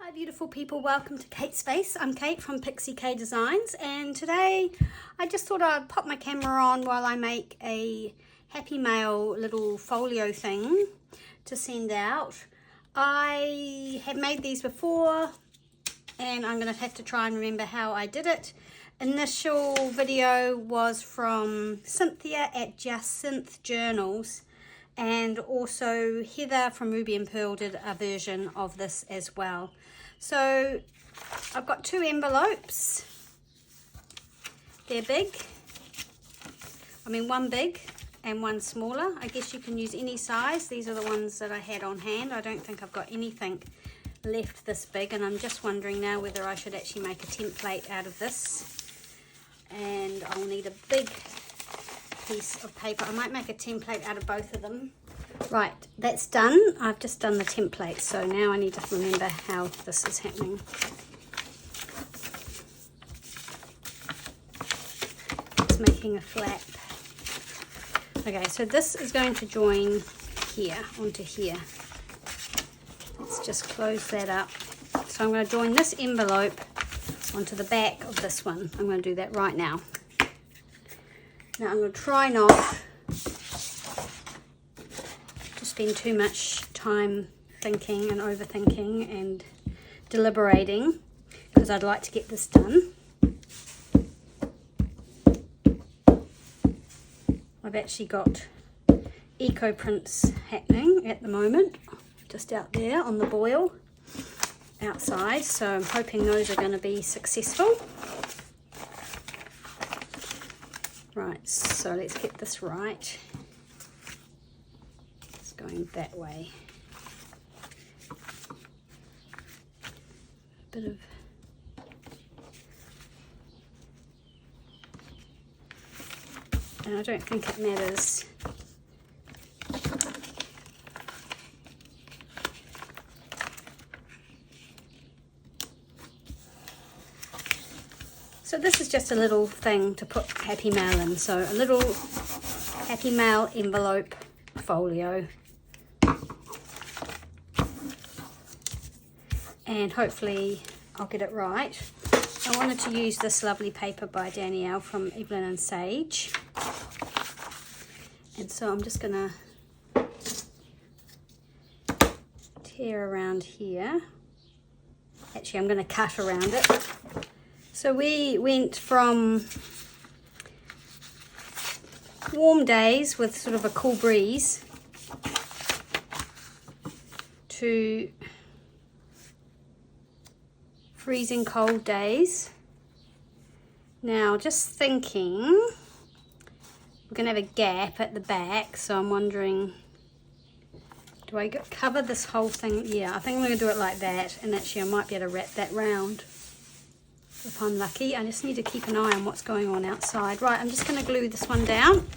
Hi beautiful people, welcome to Kate's Space. I'm Kate from Pixie Designs, and today I just thought I'd pop my camera on while I make a Happy Mail little folio thing to send out. I have made these before and I'm going to have to try and remember how I did it. Initial video was from Cynthia at Just Synth Journals, and also Heather from Ruby and Pearl did a version of this as well. So I've got two envelopes. They're big. One big and one smaller. I guess you can use any size. These are the ones that I had on hand. I don't think I've got anything left this big, and I'm just wondering now whether I should actually make a template out of this. And I'll need a big piece of paper. I might make a template out of both of them. Right, that's done. I've just done the template, so now I need to remember how this is happening. It's making a flap. Okay, so this is going to join here, onto here. Let's just close that up. So I'm going to join this envelope onto the back of this one. I'm going to do that right now. Now I'm going to try not to spend too much time thinking and overthinking and deliberating, because I'd like to get this done. I've actually got eco prints happening at the moment, just out there on the boil outside, so I'm hoping those are going to be successful. Right, so let's get this right. It's going that way. A bit of and I don't think it matters. So this is just a little thing to put Happy Mail in. So a little Happy Mail envelope folio. And hopefully I'll get it right. I wanted to use this lovely paper by Danielle from Evelyn and Sage. And so I'm just going to tear around here. Actually, I'm going to cut around it. So we went from warm days with sort of a cool breeze to freezing cold days. Now, just thinking, we're going to have a gap at the back, so I'm wondering, do I cover this whole thing? Yeah, I think I'm going to do it like that, and actually I might be able to wrap that round. If I'm lucky. I just need to keep an eye on what's going on outside. Right, I'm just going to glue this one down.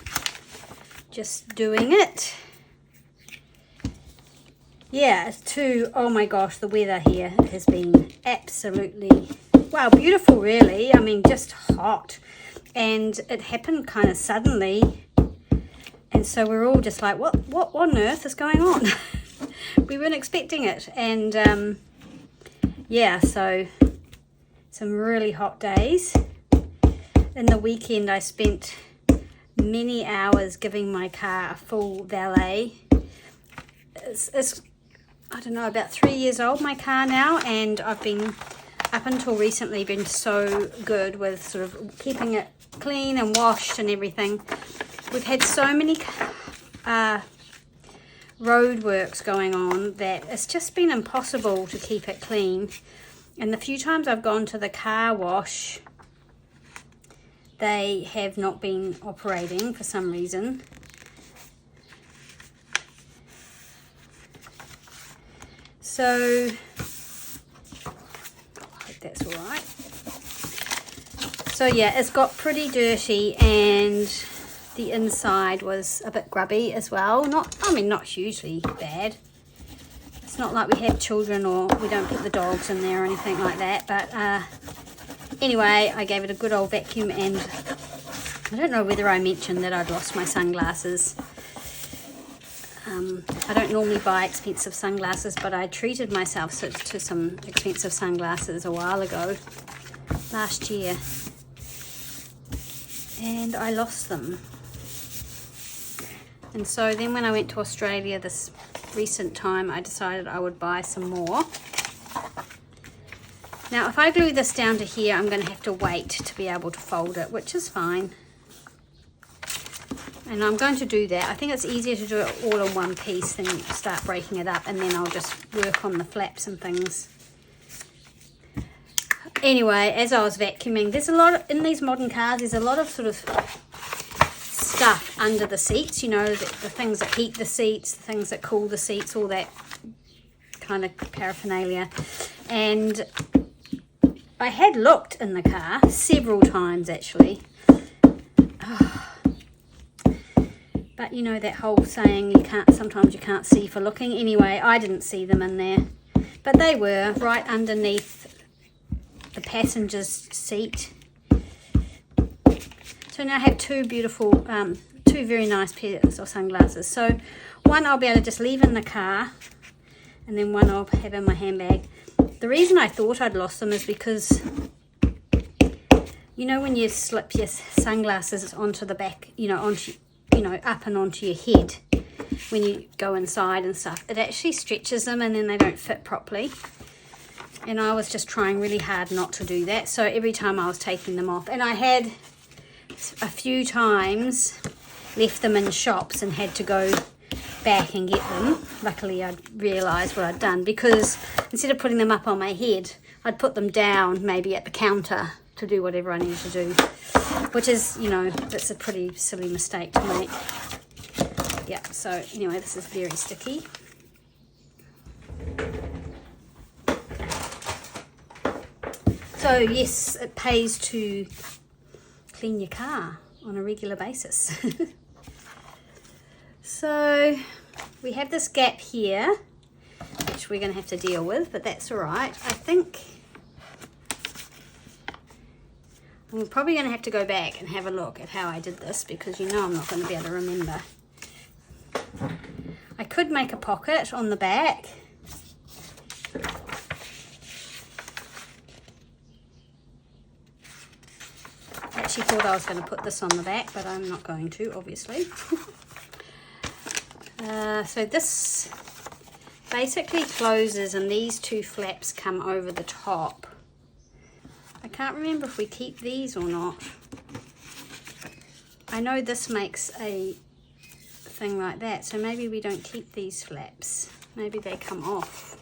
Just doing it. Yeah, it's too, oh my gosh, the weather here has been absolutely, wow, beautiful really. Just hot. And it happened kind of suddenly. And so we're all just like, what on earth is going on? We weren't expecting it. And yeah, so some really hot days. In the weekend I spent many hours giving my car a full valet. It's I don't know, about 3 years old, my car now, and I've been, up until recently, been so good with sort of keeping it clean and washed and everything. We've had so many road works going on that it's just been impossible to keep it clean. And the few times I've gone to the car wash, they have not been operating for some reason. So, I hope that's all right. So yeah, it's got pretty dirty, and the inside was a bit grubby as well. Not hugely bad. It's not like we have children or we don't put the dogs in there or anything like that. But anyway, I gave it a good old vacuum, and I don't know whether I mentioned that I'd lost my sunglasses. I don't normally buy expensive sunglasses, but I treated myself to some expensive sunglasses a while ago, last year, and I lost them. And so then when I went to Australia this recent time, I decided I would buy some more. Now if I glue this down to here, I'm going to have to wait to be able to fold it, which is fine. And I'm going to do that. I think it's easier to do it all in one piece than start breaking it up, and then I'll just work on the flaps and things. Anyway, as I was vacuuming, there's a lot in these modern cars, there's a lot of sort of stuff under the seats, you know, the things that heat the seats, the things that cool the seats, all that kind of paraphernalia. And I had looked in the car several times actually. But you know that whole saying, sometimes you can't see for looking. Anyway, I didn't see them in there, but they were right underneath the passenger's seat. So now I have two very nice pairs of sunglasses. So one I'll be able to just leave in the car, and then one I'll have in my handbag. The reason I thought I'd lost them is because, you know, when you slip your sunglasses onto the back, up and onto your head when you go inside and stuff, it actually stretches them and then they don't fit properly. And I was just trying really hard not to do that. So every time I was taking them off, and I had a few times left them in shops and had to go back and get them. Luckily I realised what I'd done, because instead of putting them up on my head, I'd put them down maybe at the counter to do whatever I needed to do, which is, that's a pretty silly mistake to make. Yeah, so anyway, this is very sticky. So yes, it pays to clean your car on a regular basis. So we have this gap here, which we're going to have to deal with, but that's all right. I think I'm probably going to have to go back and have a look at how I did this, because I'm not going to be able to remember. I could make a pocket on the back. I actually thought I was going to put this on the back, but I'm not going to, obviously. So this basically closes, and these two flaps come over the top. I can't remember if we keep these or not. I know this makes a thing like that, so maybe we don't keep these flaps. Maybe they come off.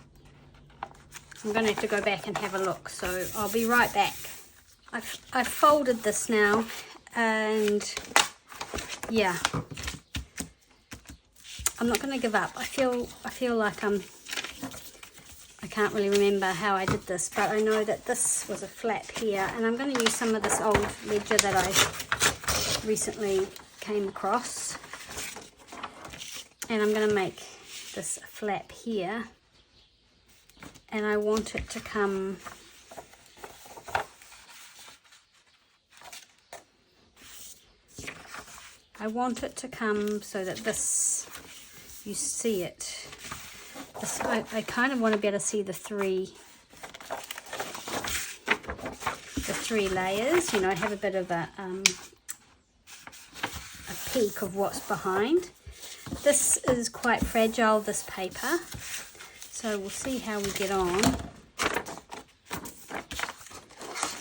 I'm going to have to go back and have a look, so I'll be right back. I've folded this now, and yeah, I'm not going to give up. I feel like I can't really remember how I did this, but I know that this was a flap here, and I'm going to use some of this old ledger that I recently came across, and I'm going to make this flap here, and I want it to come so that this, you see it. I kind of want to be able to see the three layers, have a bit of a peek of what's behind. This is quite fragile, this paper, so we'll see how we get on.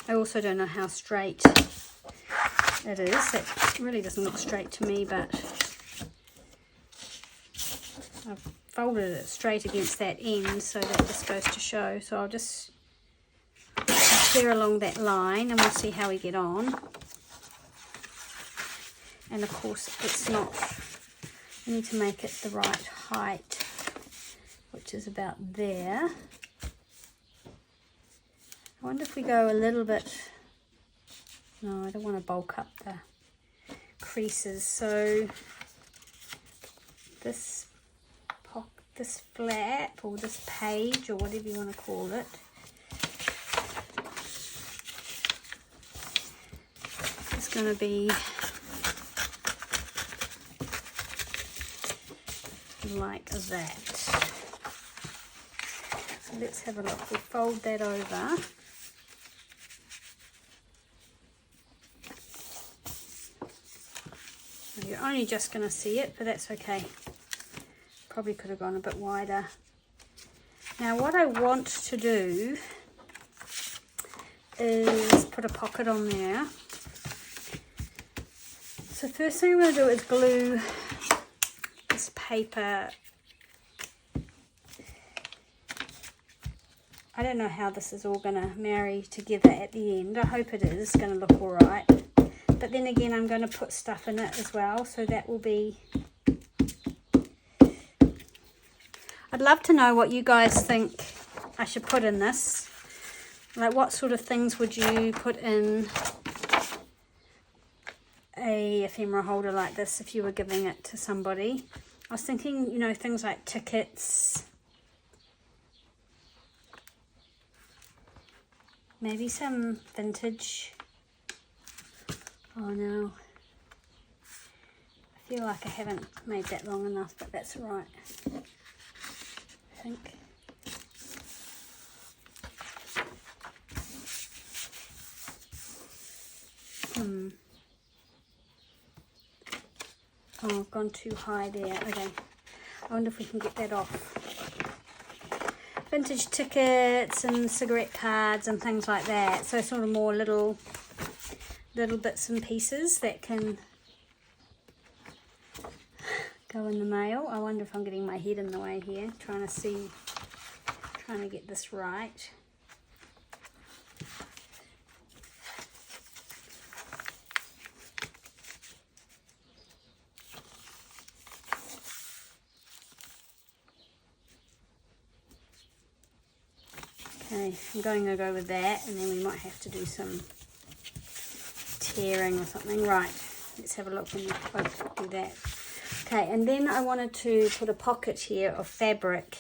I also don't know how straight it is. It really doesn't look straight to me, but I've folded it straight against that end, so that just goes to show. So I'll just clear along that line, and we'll see how we get on. And of course it's not, I need to make it the right height, which is about there. I wonder if we go a little bit, no, I don't want to bulk up the creases, so this flap, or this page, or whatever you want to call it, is going to be like that. So let's have a look. We'll fold that over. You're only just going to see it, but that's okay. Probably could have gone a bit wider. Now what I want to do is put a pocket on there. So first thing I'm going to do is glue this paper. I don't know how this is all going to marry together at the end. I hope it is going to look alright. But then again, I'm going to put stuff in it as well, so that will be... I'd love to know what you guys think I should put in this. Like, what sort of things would you put in a ephemera holder like this if you were giving it to somebody? I was thinking, you know, things like tickets, maybe some vintage. Oh no, I feel like I haven't made that long enough, but that's alright, I think. Oh, I've gone too high there. Okay, I wonder if we can get that off. Vintage tickets and cigarette cards and things like that. So sort of more little bits and pieces that can go in the mail. I wonder if I'm getting my head in the way here, trying to get this right. Okay, I'm going to go with that, and then we might have to do some tearing or something. Right, let's have a look when we both do that. Okay, and then I wanted to put a pocket here of fabric,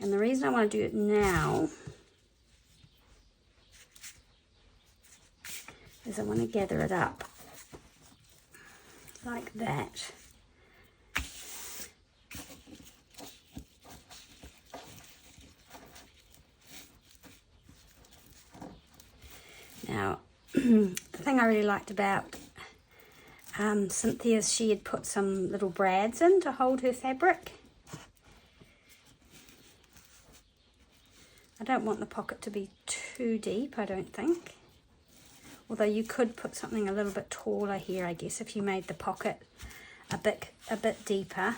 and the reason I want to do it now is I want to gather it up like that. Now, the thing I really liked about Cynthia's, she had put some little brads in to hold her fabric. I don't want the pocket to be too deep, I don't think. Although you could put something a little bit taller here, I guess, if you made the pocket a bit deeper.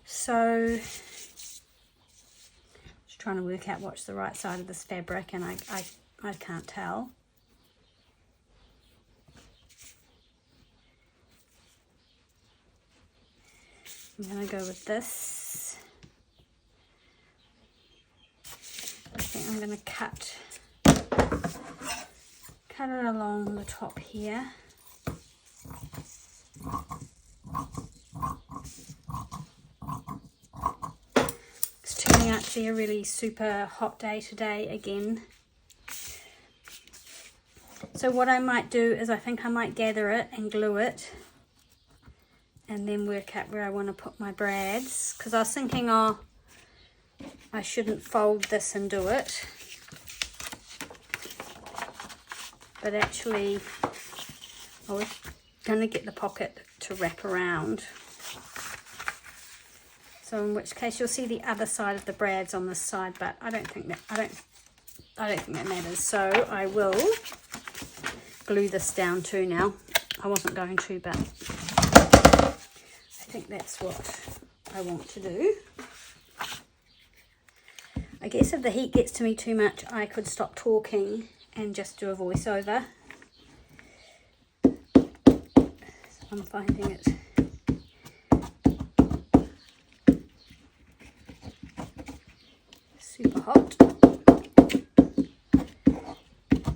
So, just trying to work out what's the right side of this fabric, and I can't tell. I'm going to go with this. I think I'm going to cut it along the top here. It's turning out to be a really super hot day today again. So what I might do is I think I might gather it and glue it, and then work out where I want to put my brads, because I was thinking, oh, I shouldn't fold this and do it, but actually I was going to get the pocket to wrap around, so in which case you'll see the other side of the brads on this side, but I don't think that matters. So I will glue this down too now. I wasn't going to, but I think that's what I want to do. I guess if the heat gets to me too much, I could stop talking and just do a voiceover. So I'm finding it super hot.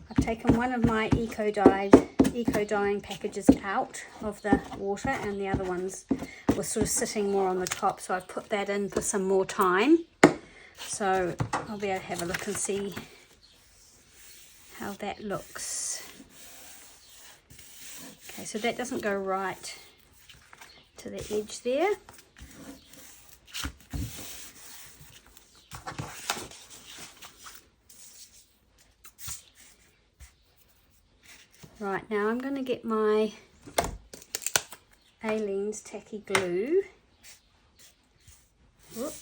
I've taken one of my eco dyeing packages out of the water, and the other ones were sort of sitting more on the top, so I've put that in for some more time, so I'll be able to have a look and see how that looks. Okay, so that doesn't go right to the edge there. Right, now I'm going to get my Aleene's tacky glue. Whoop.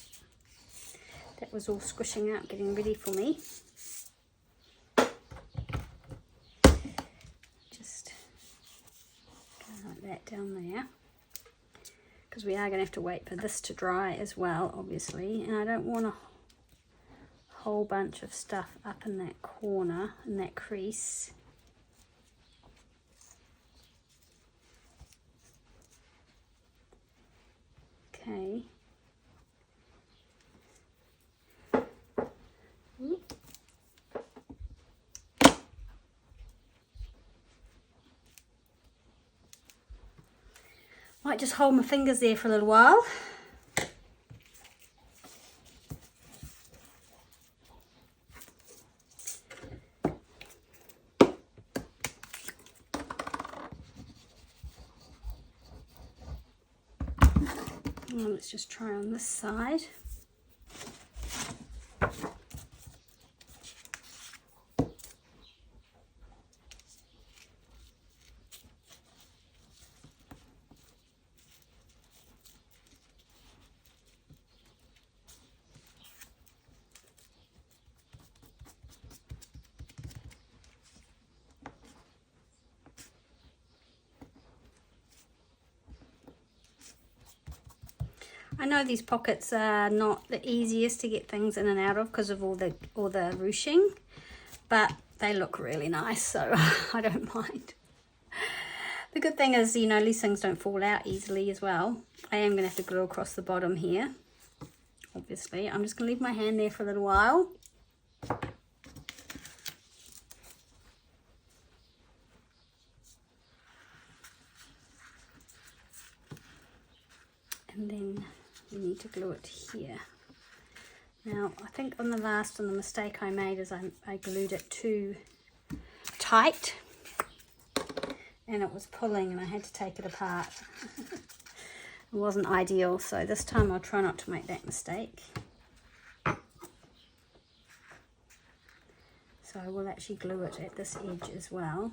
That was all squishing out, getting ready for me. Just go like that down there, because we are going to have to wait for this to dry as well, obviously, and I don't want a whole bunch of stuff up in that corner, in that crease. Okay. Might just hold my fingers there for a little while. Well, let's just try on this side. I know these pockets are not the easiest to get things in and out of because of all the ruching, but they look really nice, so I don't mind. The good thing is, you know, these things don't fall out easily as well. I am going to have to glue across the bottom here, obviously. I'm just going to leave my hand there for a little while. And then we need to glue it here. Now, I think on the last one, the mistake I made is I glued it too tight, and it was pulling, and I had to take it apart. It wasn't ideal, so this time I'll try not to make that mistake. So I will actually glue it at this edge as well.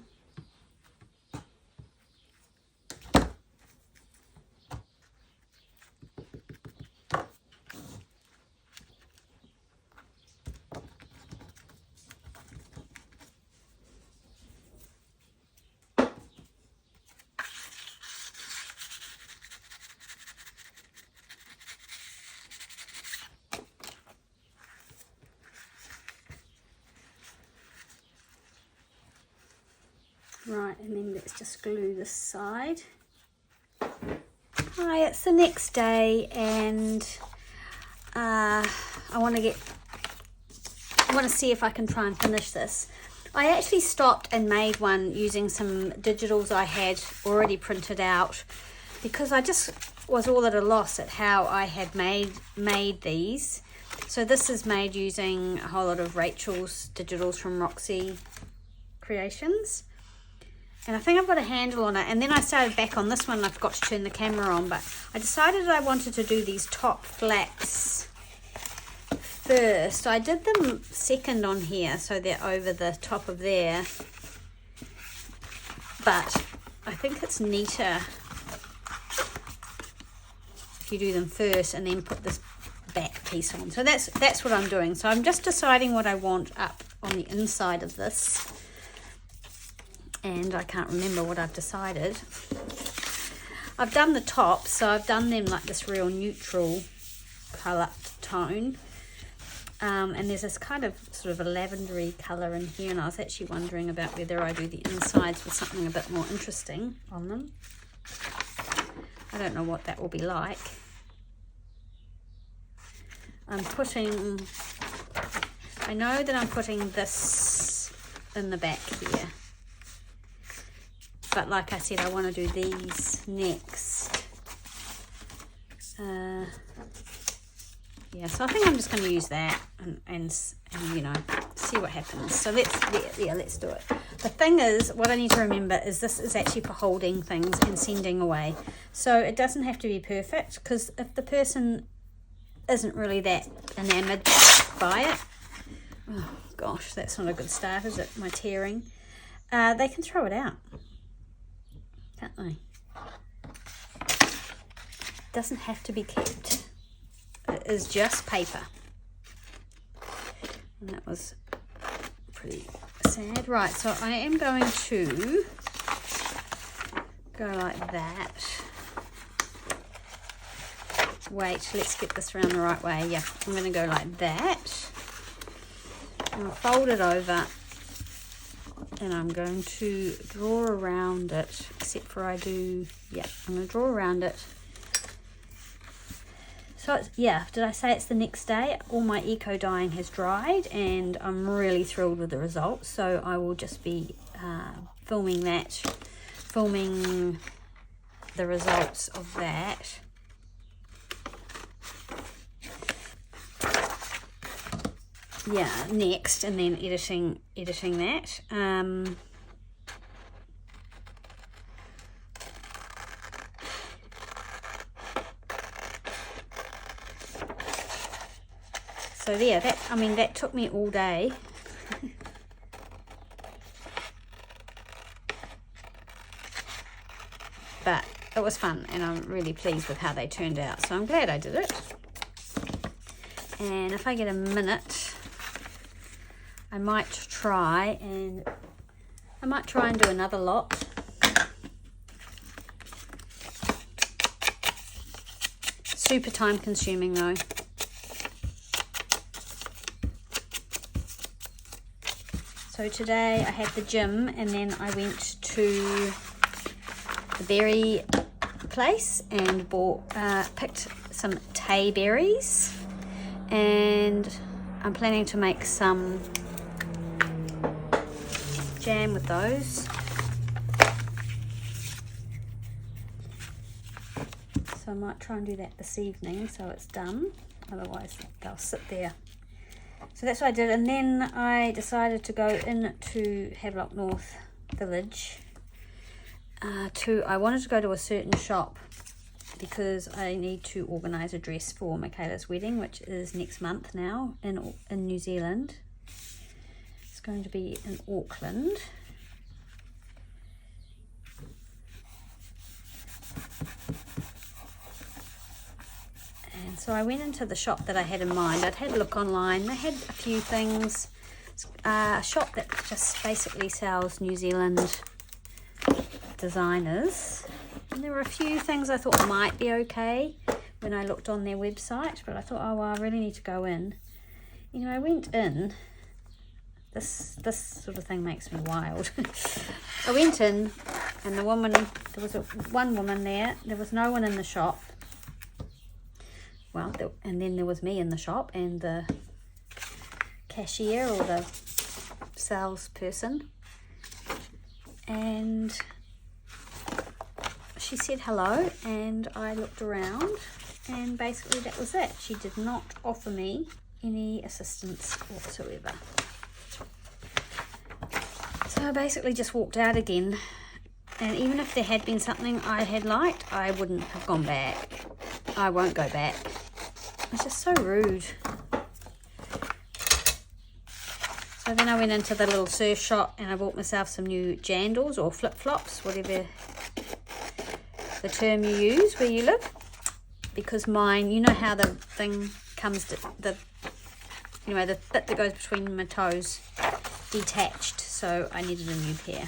Right, and then let's just glue this side. Hi, it's the next day, and I want to see if I can try and finish this. I actually stopped and made one using some digitals I had already printed out, because I just was all at a loss at how I had made these. So this is made using a whole lot of Rachel's digitals from Roxy Creations. And I think I've got a handle on it. And then I started back on this one. I forgot to turn the camera on. But I decided I wanted to do these top flaps first. I did them second on here, so they're over the top of there. But I think it's neater if you do them first and then put this back piece on. So that's what I'm doing. So I'm just deciding what I want up on the inside of this. And I can't remember what I've decided. I've done the top, so I've done them like this real neutral colour tone. And there's this kind of sort of a lavendery colour in here, and I was actually wondering about whether I do the insides with something a bit more interesting on them. I don't know what that will be like. I know that I'm putting this in the back here. But like I said, I want to do these next. Yeah, so I think I'm just going to use that and you know, see what happens. So let's do it. the thing is, what I need to remember is this is actually for holding things and sending away. So it doesn't have to be perfect, because if the person isn't really that enamored by it, oh gosh, that's not a good start, is it? My tearing. They can throw it out, can't they? It doesn't have to be kept. It is just paper. And that was pretty sad. Right, so I am going to go like that. Wait, let's get this around the right way. Yeah, I'm going to go like that. I'm going to fold it over, and I'm going to draw around it, except for I'm going to draw around it. So it's, yeah, did I say it's the next day? All my eco dyeing has dried, and I'm really thrilled with the results. So I will just be filming the results of that. Yeah, next, and then editing that. So yeah, that took me all day. But it was fun, and I'm really pleased with how they turned out. So I'm glad I did it. And if I get a minute, I might try and do another lot. Super time consuming though. So today I had the gym, and then I went to the berry place and picked some tay berries, and I'm planning to make some jam with those. So I might try and do that this evening so it's done, otherwise they'll sit there. So that's what I did, and then I decided to go into Havelock North Village. I wanted to go to a certain shop because I need to organise a dress for Michaela's wedding, which is next month now in New Zealand. It's going to be in Auckland. And so I went into the shop that I had in mind. I'd had a look online. They had a few things. A shop that just basically sells New Zealand designers. And there were a few things I thought might be okay when I looked on their website. But I thought, oh, well, I really need to go in. You know, I went in. This sort of thing makes me wild. I went in, and the woman, there was one woman there. There was no one in the shop. Well, and then there was me in the shop, and the cashier or the salesperson, and she said hello, and I looked around, and basically that was it. She did not offer me any assistance whatsoever. So I basically just walked out again, and even if there had been something I had liked, I wouldn't have gone back. I won't go back. It's just so rude. So then I went into the little surf shop, and I bought myself some new jandals or flip-flops, whatever the term you use where you live. Because mine, you know how the thing comes to the bit that goes between my toes detached, so I needed a new pair.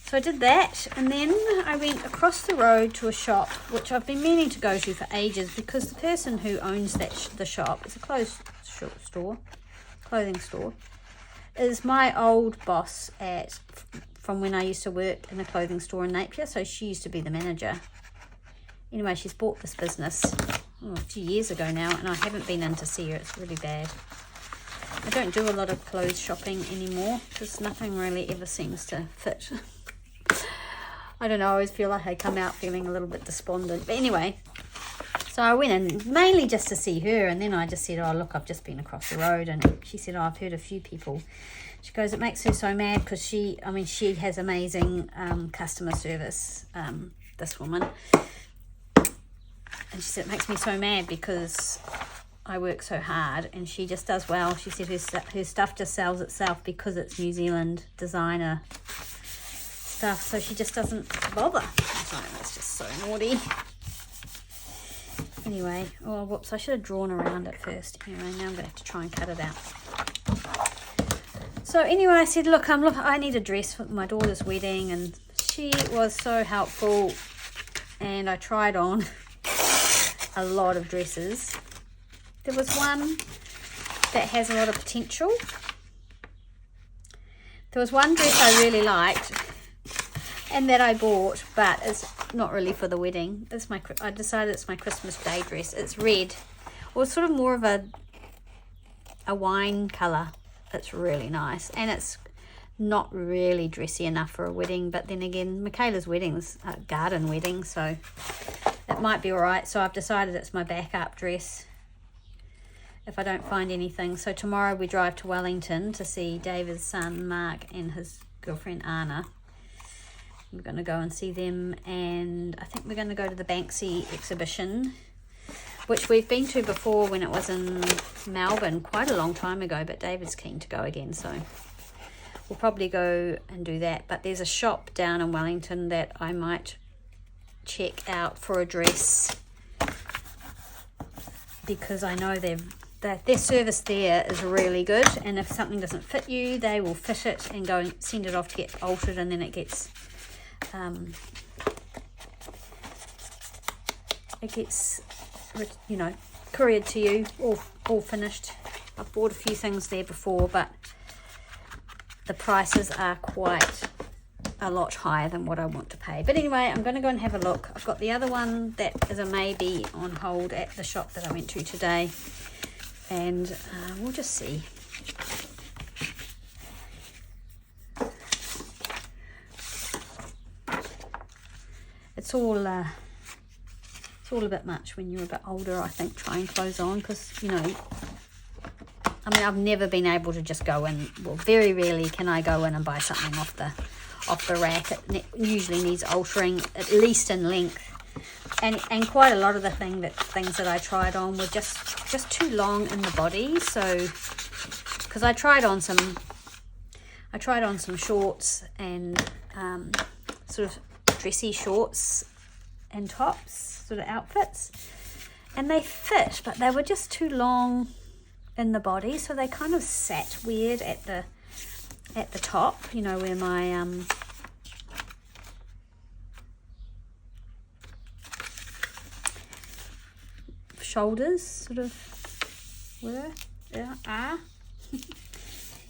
So I did that, and then I went across the road to a shop which I've been meaning to go to for ages, because the person who owns the shop, it's a clothing store, is my old boss from when I used to work in a clothing store in Napier. So she used to be the manager. Anyway, she's bought this business a few years ago now, and I haven't been in to see her. It's really bad. I don't do a lot of clothes shopping anymore because nothing really ever seems to fit. I don't know, I always feel like I come out feeling a little bit despondent. But anyway, so I went in mainly just to see her, and then I just said, oh look, I've just been across the road, and she said, oh, I've heard a few people She goes, it makes her so mad because she has amazing customer service, this woman. And she said, it makes me so mad because I work so hard and she just does well. She said her stuff just sells itself because it's New Zealand designer stuff. So she just doesn't bother. So that's just so naughty. Anyway, oh, whoops, I should have drawn around it first. Anyway, now I'm going to have to try and cut it out. So anyway, I said, look, I need a dress for my daughter's wedding, and she was so helpful, and I tried on a lot of dresses. There was one that has a lot of potential. There was one dress I really liked and that I bought, but it's not really for the wedding. I decided it's my Christmas Day dress. It's red, or it's sort of more of a wine colour. It's really nice, and it's not really dressy enough for a wedding, but then again, Michaela's wedding's a garden wedding, so it might be all right. So I've decided it's my backup dress if I don't find anything. So tomorrow we drive to Wellington to see David's son Mark and his girlfriend Anna. We're going to go and see them, and I think we're going to go to the Pixie exhibition, which we've been to before when it was in Melbourne quite a long time ago, but David's keen to go again, so we'll probably go and do that. But there's a shop down in Wellington that I might check out for a dress, because I know their service there is really good, and if something doesn't fit you, they will fit it and go and send it off to get altered, and then it gets couriered to you, all finished. I've bought a few things there before, but the prices are quite a lot higher than what I want to pay. But anyway, I'm going to go and have a look. I've got the other one that is a maybe on hold at the shop that I went to today, and we'll just see. It's all a bit much when you're a bit older, I think, trying clothes on, because, I've never been able to just go in. Well, very rarely can I go in and buy something off the rack. It usually needs altering, at least in length, and quite a lot of the things that I tried on were just too long in the body. So, because I tried on some shorts and sort of dressy shorts and tops, sort of outfits, and they fit, but they were just too long in the body, so they kind of sat weird at the top, where my shoulders sort of were, are.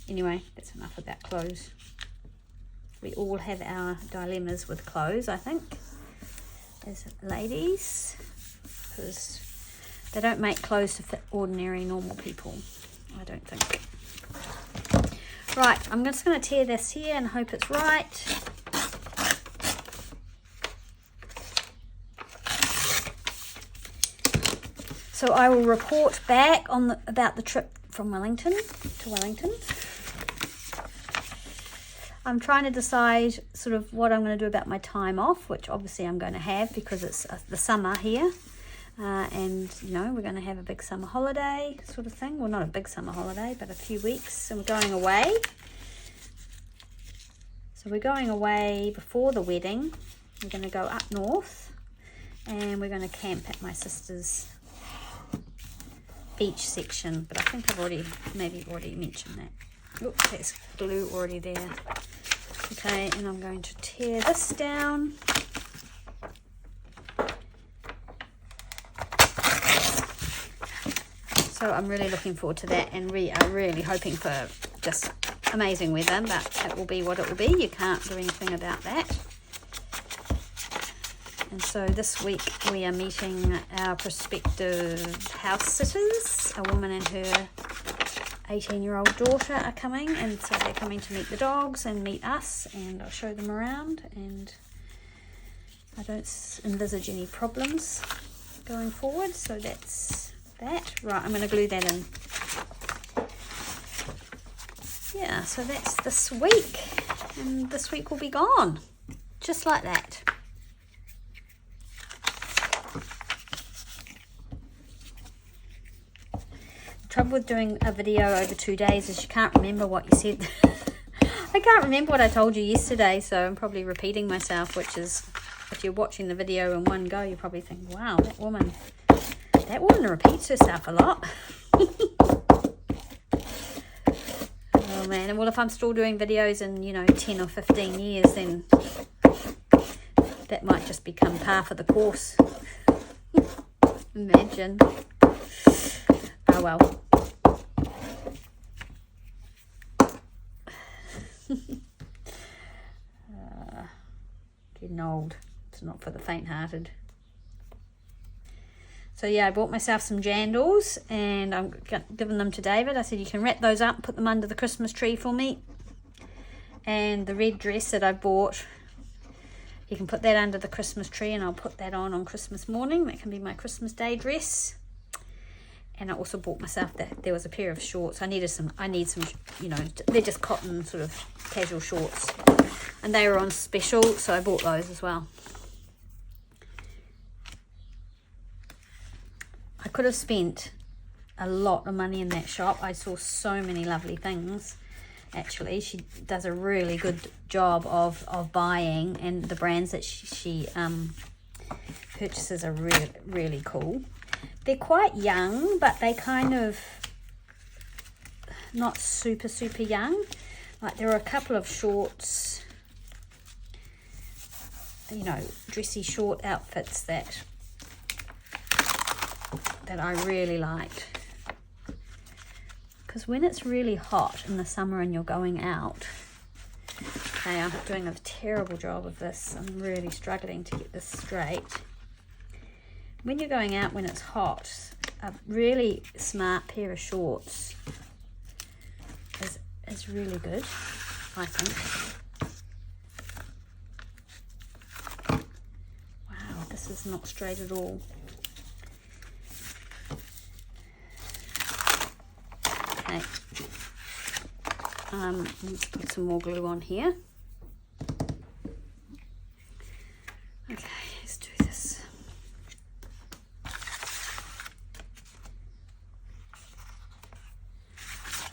Anyway, that's enough about clothes. We all have our dilemmas with clothes, I think, as ladies, because they don't make clothes to fit ordinary, normal people, I don't think. Right, I'm just going to tear this here and hope it's right. So I will report back about the trip from Wellington to Wellington. I'm trying to decide sort of what I'm going to do about my time off, which obviously I'm going to have because it's the summer here. And, we're going to have a big summer holiday sort of thing. Well, not a big summer holiday, but a few weeks. And we're going away. So we're going away before the wedding. We're going to go up north. And we're going to camp at my sister's beach section. But I think I've already mentioned that. Oops, there's glue already there. Okay, and I'm going to tear this down. So I'm really looking forward to that, and we are really hoping for just amazing weather, but it will be what it will be. You can't do anything about that. And so this week we are meeting our prospective house sitters. A woman and her 18-year-old daughter are coming, and so they're coming to meet the dogs and meet us, and I'll show them around, and I don't envisage any problems going forward. So that's that. Right, I'm going to glue that in. yeah, so that's this week, and this week will be gone, just like that. The trouble with doing a video over 2 days is you can't remember what you said. I can't remember what I told you yesterday, so I'm probably repeating myself, which is, if you're watching the video in one go, you probably think, wow, that woman repeats herself a lot. Oh man, well, if I'm still doing videos in, 10 or 15 years, then that might just become par for the course. Imagine. Oh well. Getting old. It's not for the faint-hearted. So yeah, I bought myself some jandals and I'm giving them to David. I said, you can wrap those up, put them under the Christmas tree for me. And the red dress that I bought, you can put that under the Christmas tree, and I'll put that on Christmas morning. That can be my Christmas Day dress. And I also bought myself there was a pair of shorts. I need some, they're just cotton sort of casual shorts. And they were on special, so I bought those as well. I could have spent a lot of money in that shop. I saw so many lovely things. Actually, she does a really good job of buying, and the brands that she purchases are really, really cool. They're quite young, but they kind of not super, super young. Like there are a couple of shorts, dressy short outfits that I really liked. Because when it's really hot in the summer and you're going out, okay, I'm doing a terrible job of this. I'm really struggling to get this straight. When you're going out when it's hot, a really smart pair of shorts is really good, I think. Wow, this is not straight at all. Okay, let's put some more glue on here. Okay, let's do this.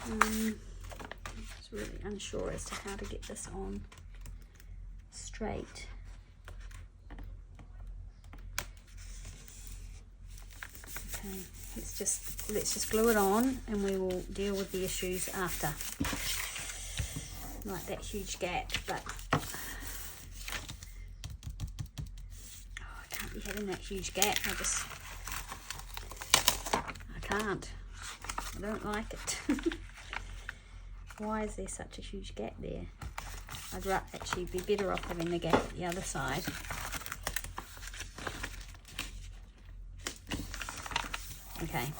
I was really unsure as to how to get this on straight. Okay, let's just glue it on, and we will deal with the issues after. Like that huge gap, but I can't be having that huge gap. I can't. I don't like it. Why is there such a huge gap there? I'd actually be better off having the gap at the other side. Okay.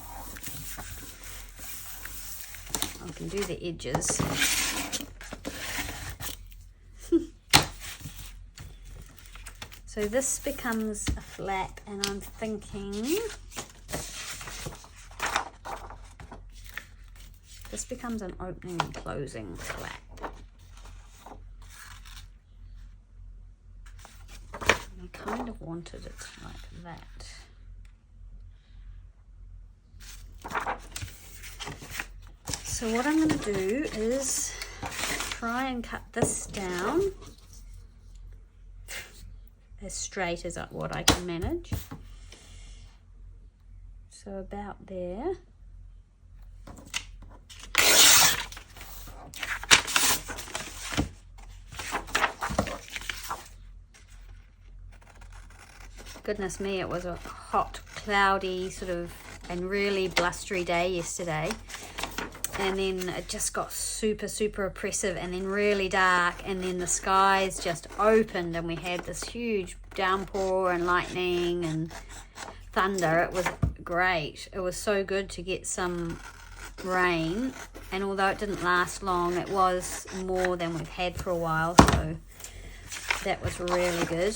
I can do the edges. So this becomes a flap, and I'm thinking this becomes an opening and closing flap. And I kind of wanted it like that. So what I'm going to do is try and cut this down as straight as what I can manage. So about there. Goodness me, it was a hot, cloudy sort of and really blustery day yesterday. And then it just got super, super oppressive, and then really dark, and then the skies just opened and we had this huge downpour and lightning and thunder. It was great. It was so good to get some rain, and although it didn't last long, it was more than we've had for a while, so that was really good.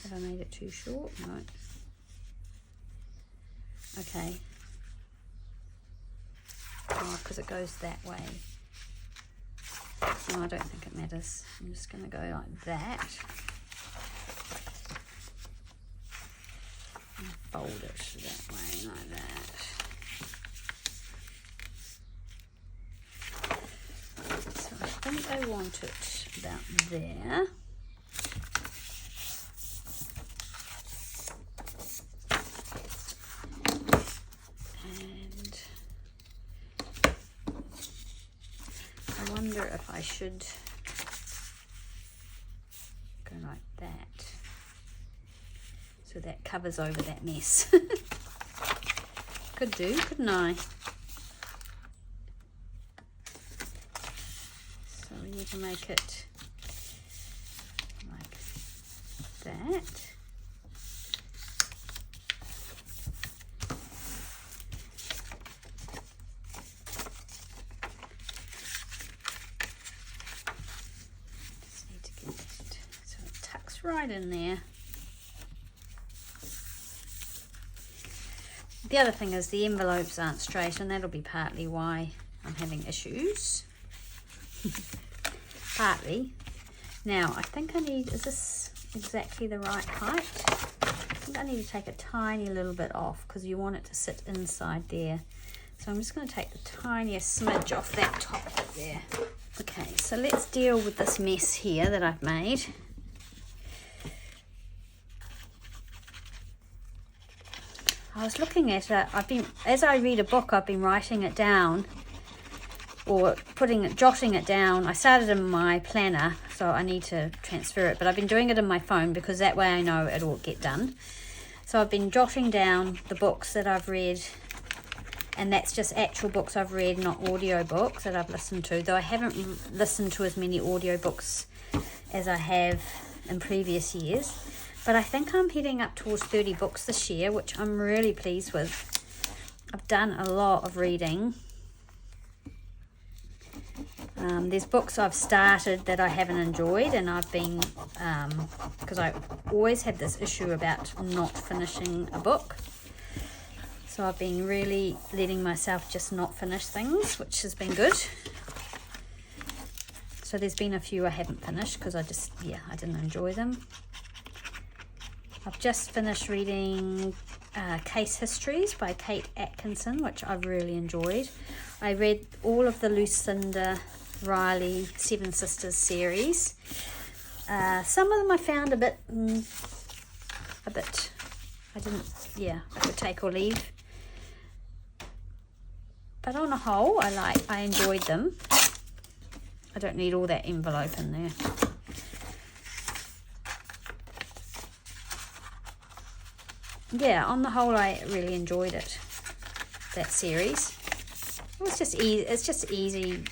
Have I made it too short? No. Okay. because it goes that way. No, I don't think it matters. I'm just going to go like that. And fold it that way, like that. So I think I want it about there. And I wonder if I should go like that, so that covers over that mess. Could do, couldn't I? So we need to make it like that. Right in there. The other thing is the envelopes aren't straight, and that'll be partly why I'm having issues. Partly. Now I think I need, is this exactly the right height? I think I need to take a tiny little bit off because you want it to sit inside there. So I'm just going to take the tiniest smidge off that top bit there. Okay, so let's deal with this mess here that I've made. I was looking at it, as I read a book, I've been writing it down or jotting it down. I started in my planner, so I need to transfer it, but I've been doing it in my phone because that way I know it'll get done. So I've been jotting down the books that I've read, and that's just actual books I've read, not audio books that I've listened to, though I haven't listened to as many audio books as I have in previous years. But I think I'm heading up towards 30 books this year, which I'm really pleased with. I've done a lot of reading. There's books I've started that I haven't enjoyed, and I've been, because I always had this issue about not finishing a book. So I've been really letting myself just not finish things, which has been good. So there's been a few I haven't finished because I didn't enjoy them. I've just finished reading Case Histories by Kate Atkinson, which I've really enjoyed. I read all of the Lucinda Riley Seven Sisters series. Some of them I found a bit, I could take or leave. But on a whole, I enjoyed them. I don't need all that envelope in there. Yeah, on the whole, I really enjoyed it. That series. It was just easy. It's just easy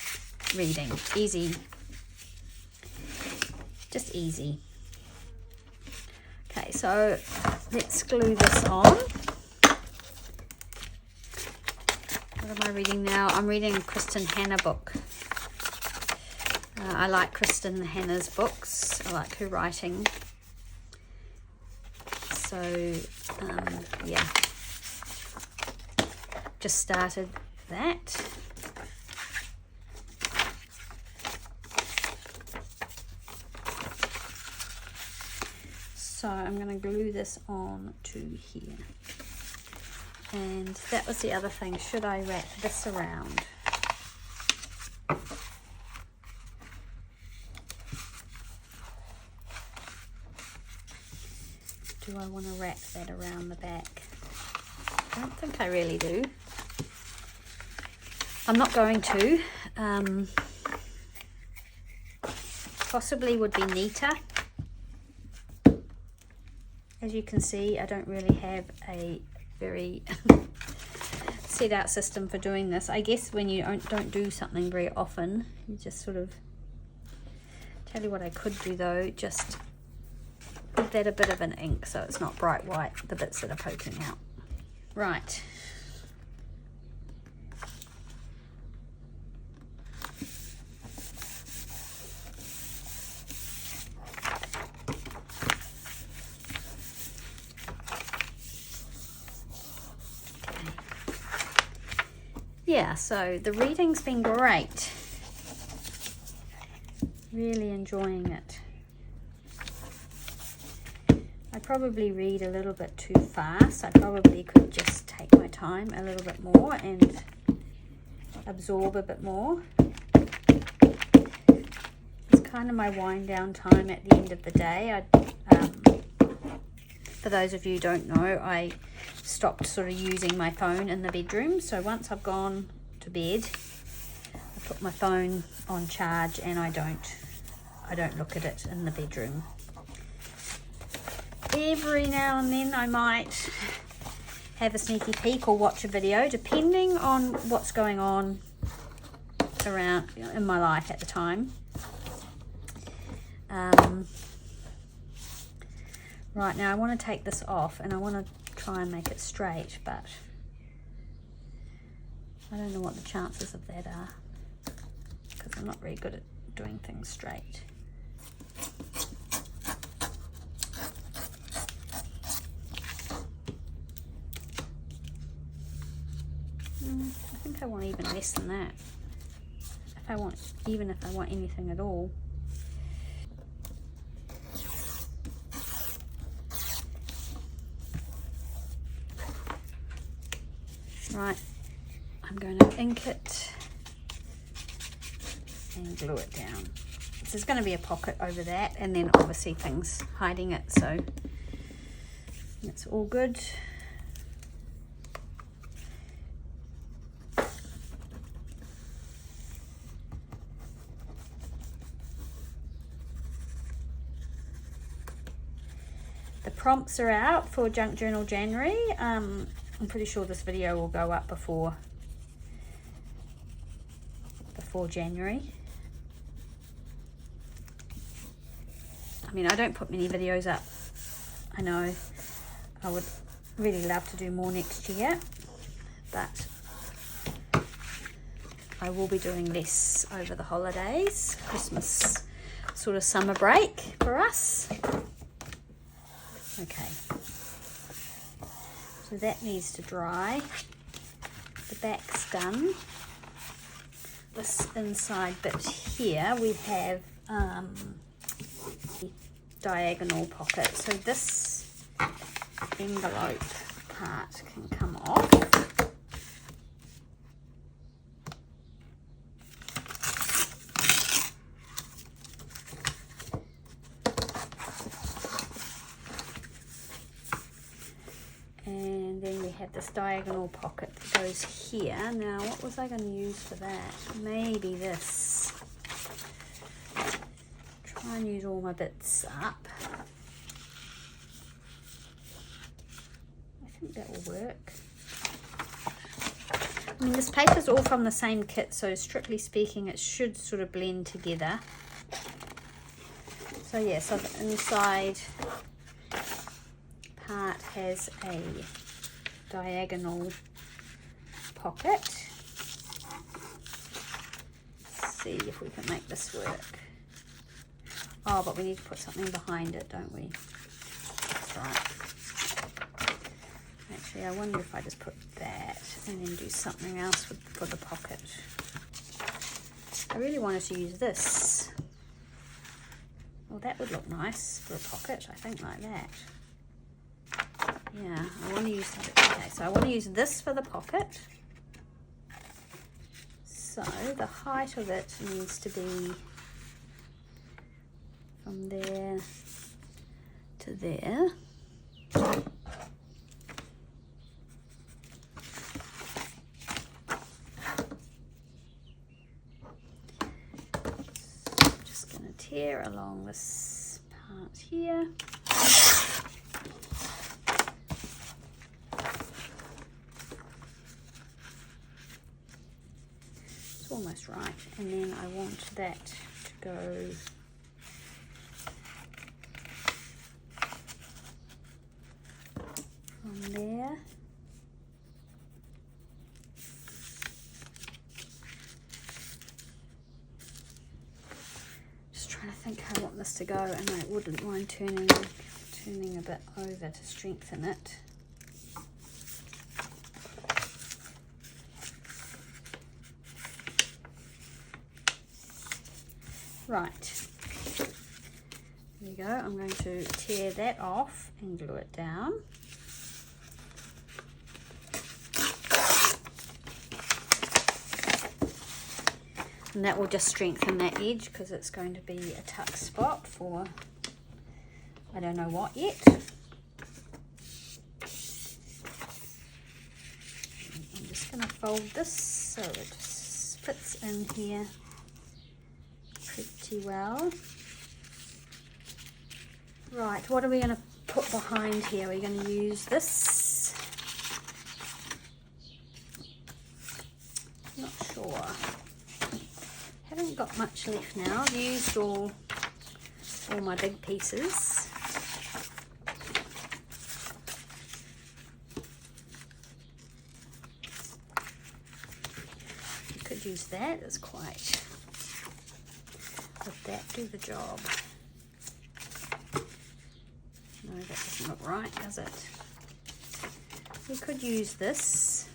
reading. Just easy. Okay, so let's glue this on. What am I reading now? I'm reading a Kristen Hanna book. I like Kristen Hanna's books. I like her writing. So, yeah, just started that. So I'm going to glue this on to here. And that was the other thing. Should I wrap this around? Do I want to wrap that around the back? I don't think I really do. I'm not going to. Possibly would be neater. As you can see, I don't really have a very set out system for doing this. I guess when you don't do something very often, you just sort of, tell you what I could do though, just give that a bit of an ink so it's not bright white, the bits that are poking out. Right. yeah, so the reading's been great. Really enjoying it. I probably read a little bit too fast. I probably could just take my time a little bit more and absorb a bit more. It's kind of my wind down time at the end of the day. For those of you who don't know, I stopped sort of using my phone in the bedroom. So once I've gone to bed, I put my phone on charge and I don't look at it in the bedroom. Every now and then I might have a sneaky peek or watch a video, depending on what's going on around in my life at the time. Right, now I want to take this off and I want to try and make it straight, but I don't know what the chances of that are, because I'm not very good at doing things straight. I think I want even less than that. Even if I want anything at all. Right, I'm going to ink it and glue it down. So there's going to be a pocket over that, and then obviously things hiding it, so that's all good. The prompts are out for Junk Journal January. I'm pretty sure this video will go up before January. I mean, I don't put many videos up. I know I would really love to do more next year, but I will be doing less over the holidays, Christmas sort of summer break for us. Okay, so that needs to dry. The back's done. This inside bit here, we have diagonal pocket. So this envelope part can come off. And then we have this diagonal pocket that goes here. Now, what was I going to use for that? Maybe this. Try and use all my bits up. I think that will work. I mean, this paper's all from the same kit, so strictly speaking, it should sort of blend together. So yeah, so the inside part has a diagonal pocket. Let's see if we can make this work. Oh, but we need to put something behind it, don't we? That's right. Actually, I wonder if I just put that and then do something else for the pocket. I really wanted to use this. Well, that would look nice for a pocket, I think, like that. Yeah, I want to use that. Okay, so I want to use this for the pocket. So the height of it needs to be from there to there. So I'm just going to tear along this part here. Almost right, and then I want that to go from there just trying to think how I want this to go, and I wouldn't mind turning a bit over to strengthen it. Right, there you go. I'm going to tear that off and glue it down. And that will just strengthen that edge because it's going to be a tuck spot for I don't know what yet. I'm just going to fold this so it just fits in here pretty well. Right, what are we going to put behind here? We're going to use this. Not sure. Haven't got much left now. I've used all my big pieces. You could use that as quite. Would that do the job? No, that doesn't look right, does it? We could use this.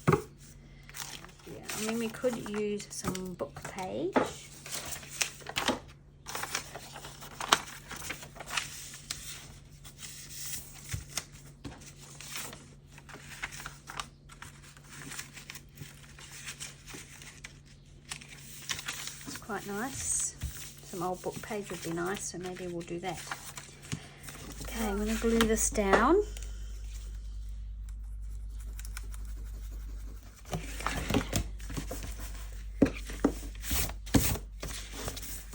I mean, we could use some book page. It's quite nice. Some old book page would be nice, so maybe we'll do that. Okay, I'm going to glue this down.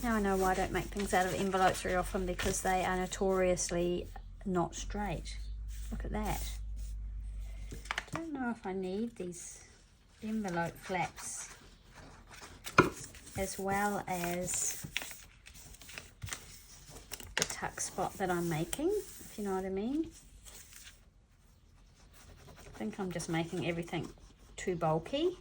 Now I know why I don't make things out of envelopes very often, because they are notoriously not straight. Look at that. I don't know if I need these envelope flaps as well as the tuck spot that I'm making, if you know what I mean. I think I'm just making everything too bulky.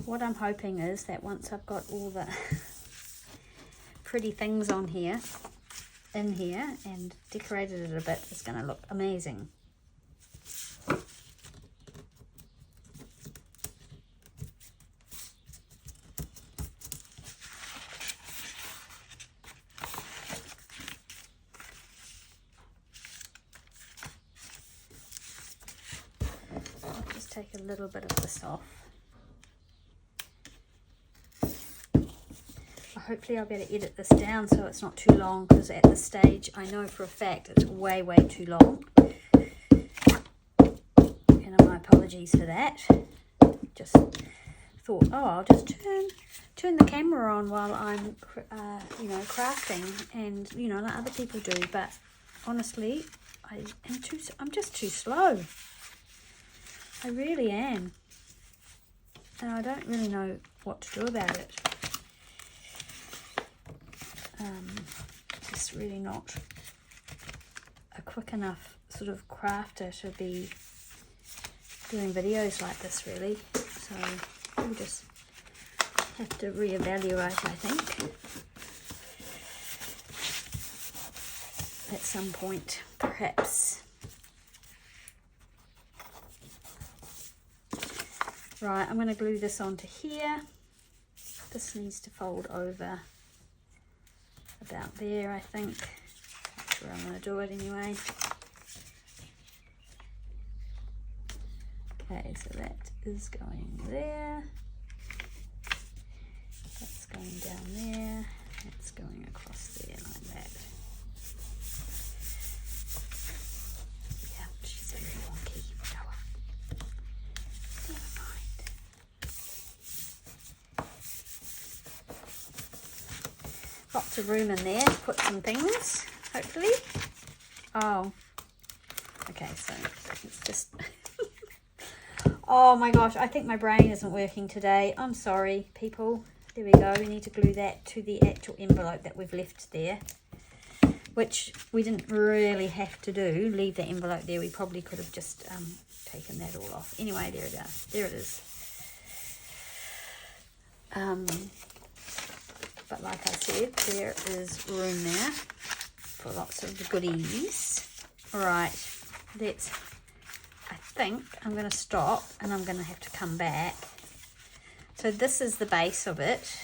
What I'm hoping is that once I've got all the pretty things on here, in here, and decorated it a bit, it's going to look amazing. I'll just take a little bit of this off. Hopefully I'll be able to edit this down so it's not too long, because at this stage I know for a fact it's way too long, and my apologies for that. Just thought, oh, I'll just turn the camera on while I'm you know, crafting, and you know, like other people do, but honestly I'm just too slow. I really am, and I don't really know what to do about it. Just really not a quick enough sort of crafter to be doing videos like this, really. So we'll just have to reevaluate, I think, at some point, perhaps. Right, I'm going to glue this onto here. This needs to fold over about there, I think. That's where I'm going to do it anyway. Okay, so that is going there. That's going down there. That's going across there like that. Yeah, she's very wonky. Never mind. Lots of room in there to put some things, hopefully. Oh, okay, so it's just... Oh my gosh, I think my brain isn't working today. I'm sorry, people. There we go. We need to glue that to the actual envelope that we've left there, which we didn't really have to do. Leave the envelope there. We probably could have just taken that all off. Anyway, there it is. There it is. but like I said, there is room there for lots of goodies. All right, I think I'm going to stop and I'm going to have to come back. So this is the base of it.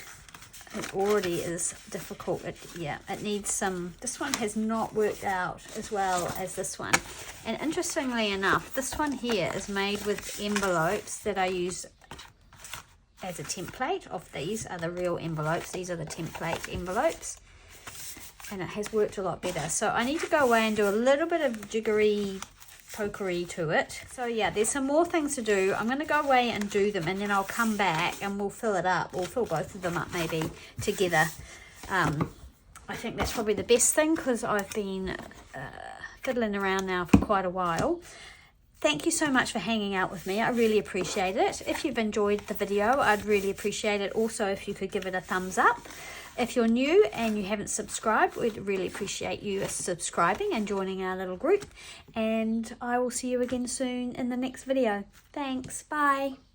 It already is difficult. It needs some. This one has not worked out as well as this one. And interestingly enough, this one here is made with envelopes that I use as a template of. These are the real envelopes. These are the template envelopes. And it has worked a lot better. So I need to go away and do a little bit of jiggery pokery to it. So yeah, there's some more things to do. I'm going to go away and do them, and then I'll come back and we'll fill it up, or fill both of them up maybe together. I think that's probably the best thing, because I've been fiddling around now for quite a while. Thank you so much for hanging out with me. I really appreciate it. If you've enjoyed the video, I'd really appreciate it also if you could give it a thumbs up. If you're new and you haven't subscribed, we'd really appreciate you subscribing and joining our little group. And I will see you again soon in the next video. Thanks. Bye.